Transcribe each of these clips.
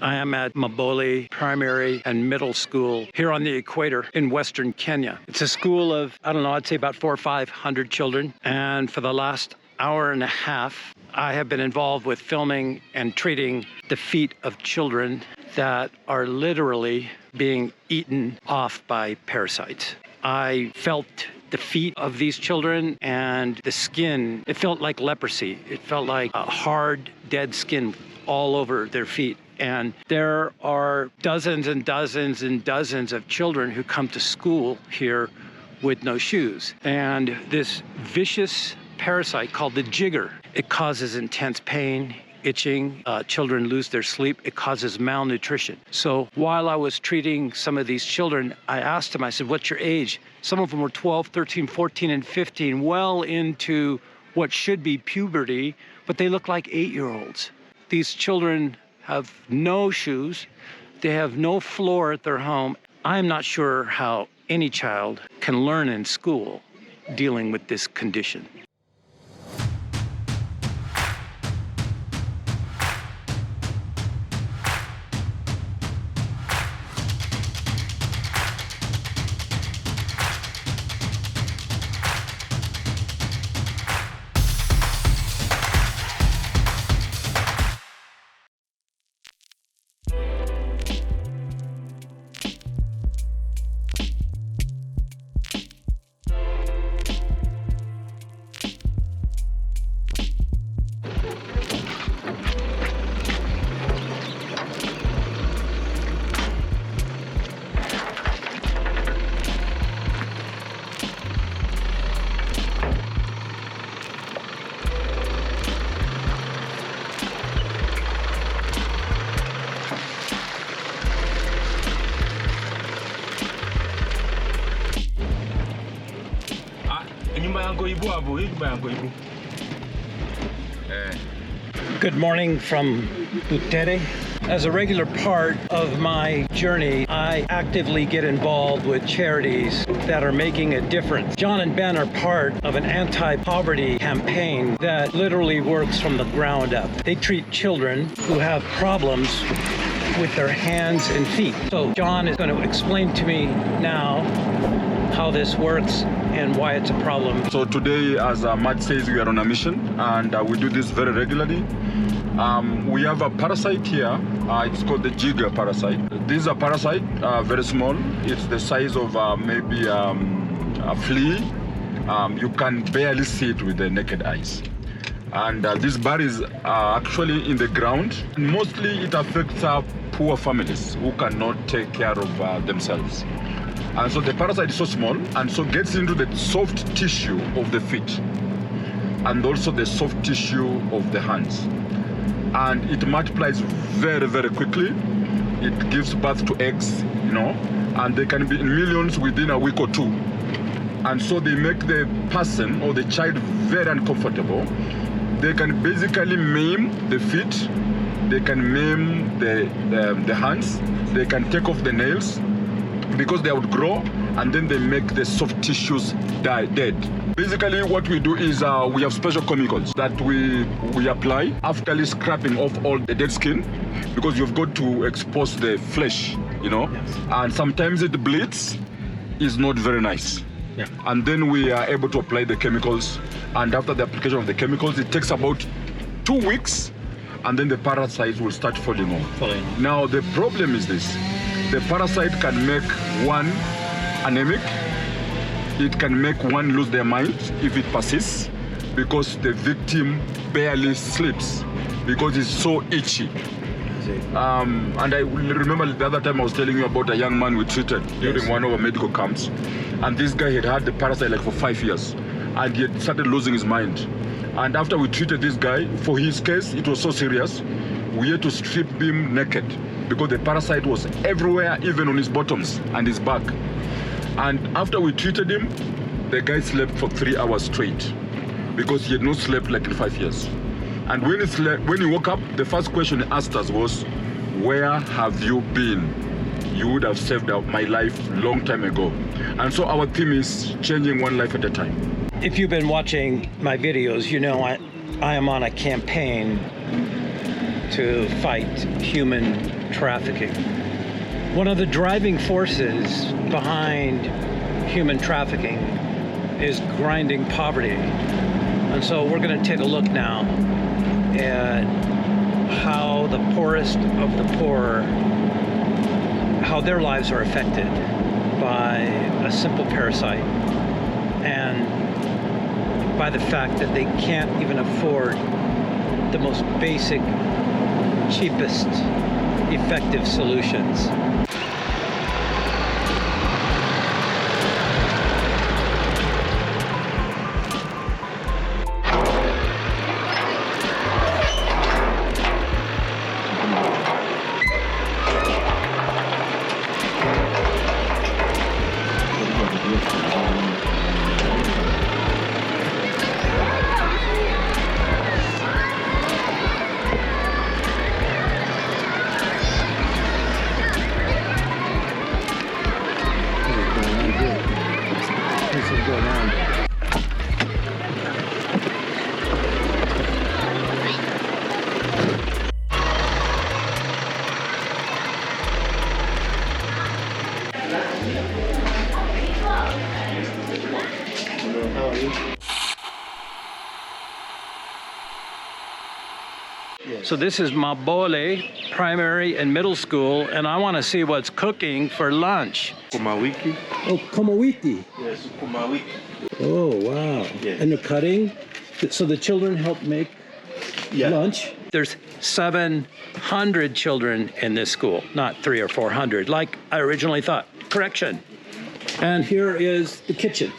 I am at Maboli Primary and Middle School here on the equator in Western Kenya. It's a school of, I don't know, I'd say about 400 or 500 children. And for the last hour and a half, I have been involved with filming and treating the feet of children that are literally being eaten off by parasites. I felt the feet of these children and the skin. It felt like leprosy. It felt like a hard, dead skin all over their feet. And there are dozens and dozens and dozens of children who come to school here with no shoes. And this vicious parasite called the Jigger, it causes intense pain, itching, children lose their sleep, it causes malnutrition. So while I was treating some of these children, I asked them, I said, what's your age? Some of them were 12, 13, 14, and 15, well into what should be puberty, but they look like 8-year-olds. These children have no shoes, they have no floor at their home. I'm not sure how any child can learn in school dealing with this condition. Good morning from Butere. As a regular part of my journey, I actively get involved with charities that are making a difference. John and Ben are part of an anti-poverty campaign that literally works from the ground up. They treat children who have problems with their hands and feet. So John is going to explain to me now how this works and why it's a problem. So today, as Matt says, we are on a mission, and we do this very regularly. We have a parasite here. It's called the Jigger parasite. This is a parasite, very small. It's the size of maybe a flea. You can barely see it with the naked eyes. And these berries are actually in the ground. Mostly it affects poor families who cannot take care of themselves. And so the parasite is so small and so gets into the soft tissue of the feet and also the soft tissue of the hands. And it multiplies very, very quickly. It gives birth to eggs, and they can be in millions within a week or two. And so they make the person or the child very uncomfortable. They can basically maim the feet, they can maim the hands, they can take off the nails because they would grow, and then they make the soft tissues dead. Basically what we do is we have special chemicals that we apply after scrapping off all the dead skin, because you've got to expose the flesh, Yes. And sometimes it bleeds. Is not very nice. Yeah. And then we are able to apply the chemicals, and after the application of the chemicals, it takes about 2 weeks, and then the parasites will start falling off. Now the problem is this: the parasite can make one anemic, it can make one lose their mind if it persists, because the victim barely sleeps because it's so itchy. And I remember the other time I was telling you about a young man we treated during one of our medical camps, and this guy had the parasite like for 5 years, and he had started losing his mind. And after we treated this guy, for his case, it was so serious, we had to strip him naked because the parasite was everywhere, even on his bottoms and his back. And after we treated him, the guy slept for 3 hours straight because he had not slept like in 5 years. And when he woke up, the first question he asked us was, "Where have you been? You would have saved my life long time ago." And so our theme is changing one life at a time. If you've been watching my videos, you know I am on a campaign to fight human trafficking. One of the driving forces behind human trafficking is grinding poverty. And so we're going to take a look now at how the poorest of the poor, how their lives are affected by a simple parasite and by the fact that they can't even afford the most basic, cheapest, effective solutions. So this is Mabole Primary and Middle School, and I want to see what's cooking for lunch. Kumawiki. Oh, kumawiti. Yes, kumawiki. Oh, wow. Yes. And they're cutting? So the children help make lunch? There's 700 children in this school, not 300 or 400, like I originally thought. Correction. And here is the kitchen.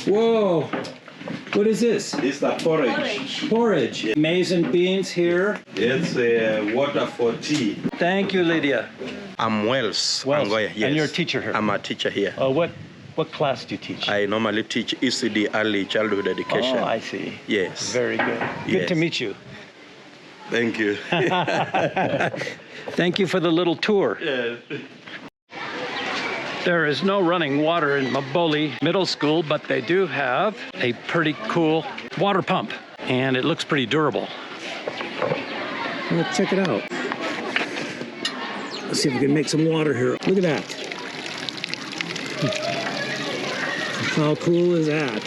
Whoa. What is this? This is the porridge. Porridge. Yeah. Maize and beans here. It's water for tea. Thank you, Lydia. I'm Wells. Wells. Angoya, yes. And you're a teacher here? I'm a teacher here. What class do you teach? I normally teach ECD, early childhood education. Oh, I see. Yes. Very good. Good to Yes. meet you. Thank you. Thank you for the little tour. Yes. There is no running water in Mabole Middle School, but they do have a pretty cool water pump, and it looks pretty durable. Let's check it out. Let's see if we can make some water here. Look at that. How cool is that?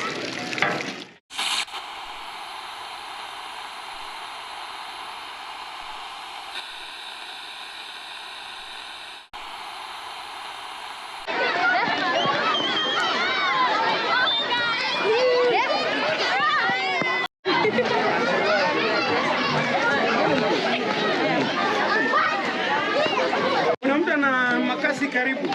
Karibu.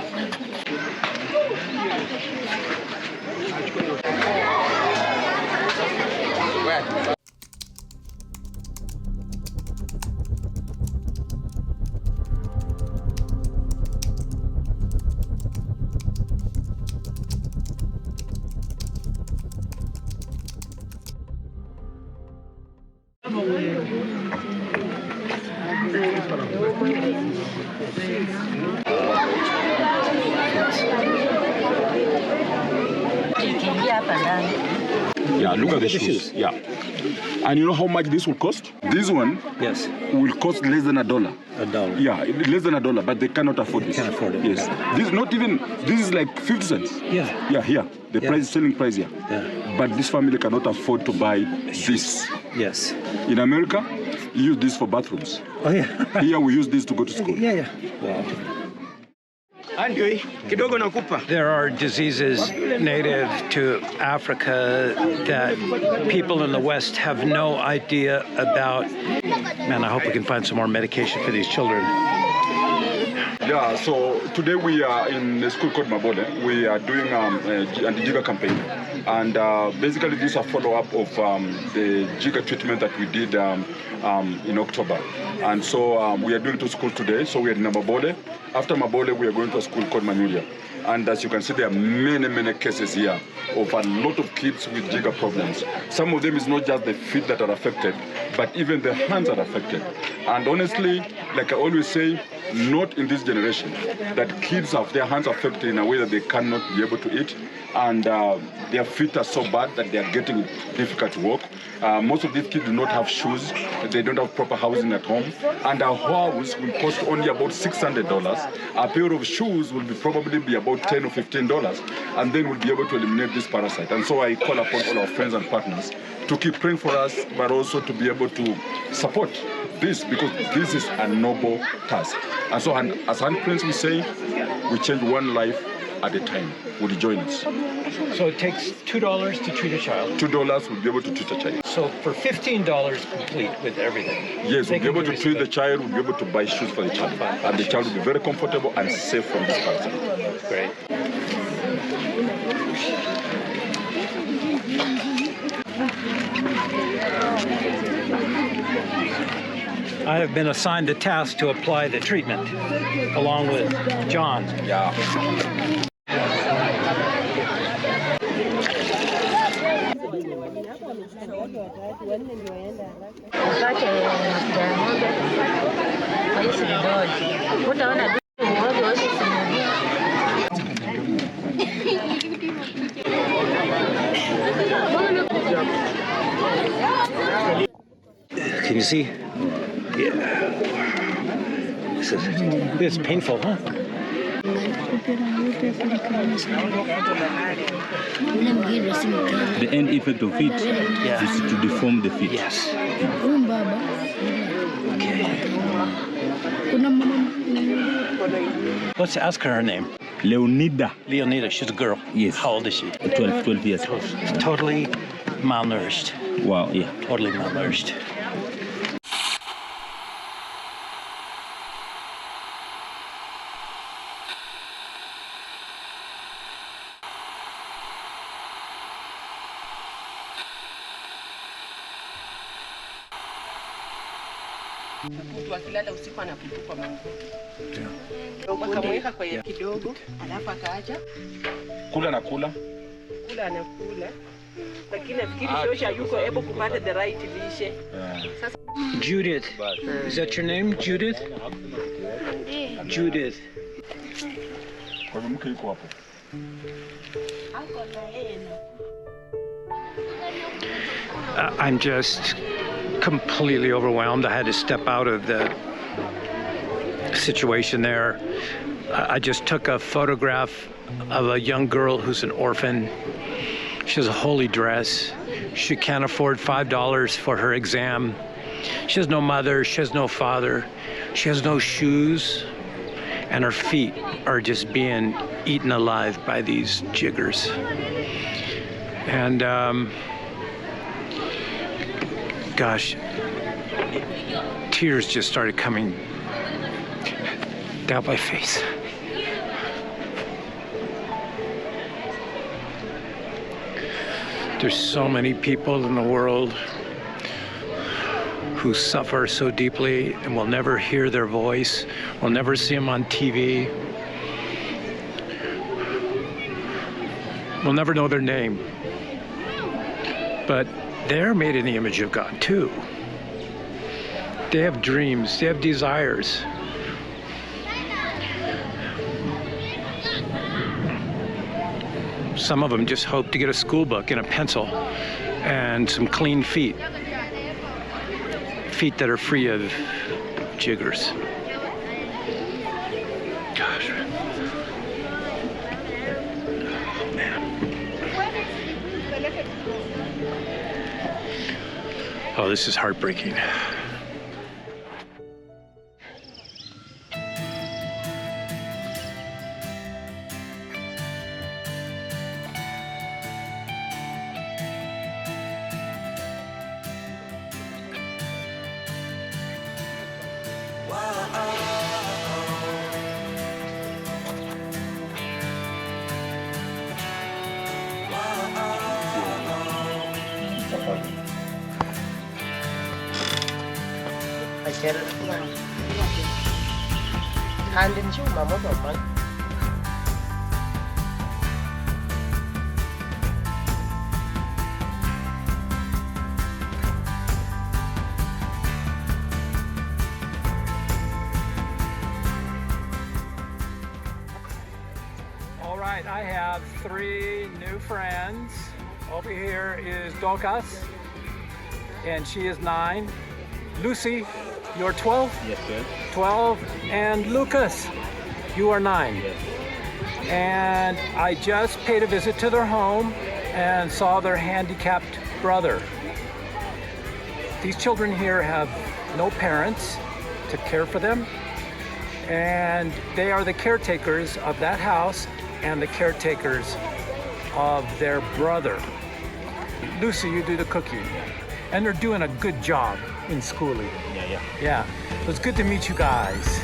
Yeah, look at the shoes. Yeah. And you know how much this will cost? This one will cost less than $1. $1. Yeah, less than $1, but they cannot afford this. Can't afford it. Yes. This is like 50 cents. Yeah. Yeah, here. The price, selling price here. Yeah. But this family cannot afford to buy this. Yes. In America, you use this for bathrooms. Oh, yeah. Here we use this to go to school. Yeah. Wow. There are diseases native to Africa that people in the West have no idea about. Man, I hope we can find some more medication for these children. Yeah, so today we are in a school called Mabole. We are doing a Jigger campaign. And basically this is a follow-up of the Jigger treatment that we did in October. And so we are doing to school today. So we are in Mabole. After Mabole, we are going to a school called Manulia. And as you can see, there are many cases here of a lot of kids with Jigger problems. Some of them is not just the feet that are affected, but even the hands are affected. And honestly, like I always say, not in this generation, that kids have their hands affected in a way that they cannot be able to eat, and their feet are so bad that they are getting difficult to walk. Most of these kids do not have shoes, they don't have proper housing at home, and a house will cost only about $600. A pair of shoes will probably be about $10 or $15, and then we'll be able to eliminate this parasite. And so I call upon all our friends and partners to keep praying for us, but also to be able to support this, because this is a noble task. And so, as handprints we say, we change one life at a time. Would you join us? So it takes $2 to treat a child. $2 will be able to treat a child. So for $15 complete with everything. Yes, we'll be able to treat the child, we'll be able to buy shoes for the child. And the child will be very comfortable and safe from this parasite. Great. I have been assigned the task to apply the treatment, along with John. Yeah. Can you see? Yeah. This is painful, huh? The end effect of it is to deform the feet. Yes. Let's ask her name. Leonida. Leonida, she's a girl. Yes. How old is she? 12 years old. Totally malnourished. Wow, yeah. Totally malnourished. Wakilala usiku anakutupa manguo. Wakamweka kwa kidogo, alafu akaacha. Kula na kula. Kula anakula. Lakini nafikiri shosha yuko able kupata the right lishe. Judith. Is that your name, Judith? Judith. Kwa hivyo mke yuko hapo. I'm just completely overwhelmed. I had to step out of the situation there. I just took a photograph of a young girl who's an orphan. She has a holy dress. She can't afford $5 for her exam. She has no mother, she has no father. She has no shoes, and her feet are just being eaten alive by these jiggers. And gosh, tears just started coming down my face. There's so many people in the world who suffer so deeply, and we'll never hear their voice. We'll never see them on TV. We'll never know their name. But they're made in the image of God too. They have dreams, they have desires. Some of them just hope to get a school book and a pencil and some clean feet. Feet that are free of jiggers. Gosh. Oh, man. Oh, this is heartbreaking. Handin siya, Motovlogger. right, I have 3 new friends. Over here is Dokas, and she is 9. Lucy, you're 12? Yes, sir. 12. And Lucas, you are 9. Yes. And I just paid a visit to their home and saw their handicapped brother. These children here have no parents to care for them, and they are the caretakers of that house and the caretakers of their brother. Lucy, you do the cooking, and they're doing a good job in schooling. Yeah. Yeah, it was good to meet you guys.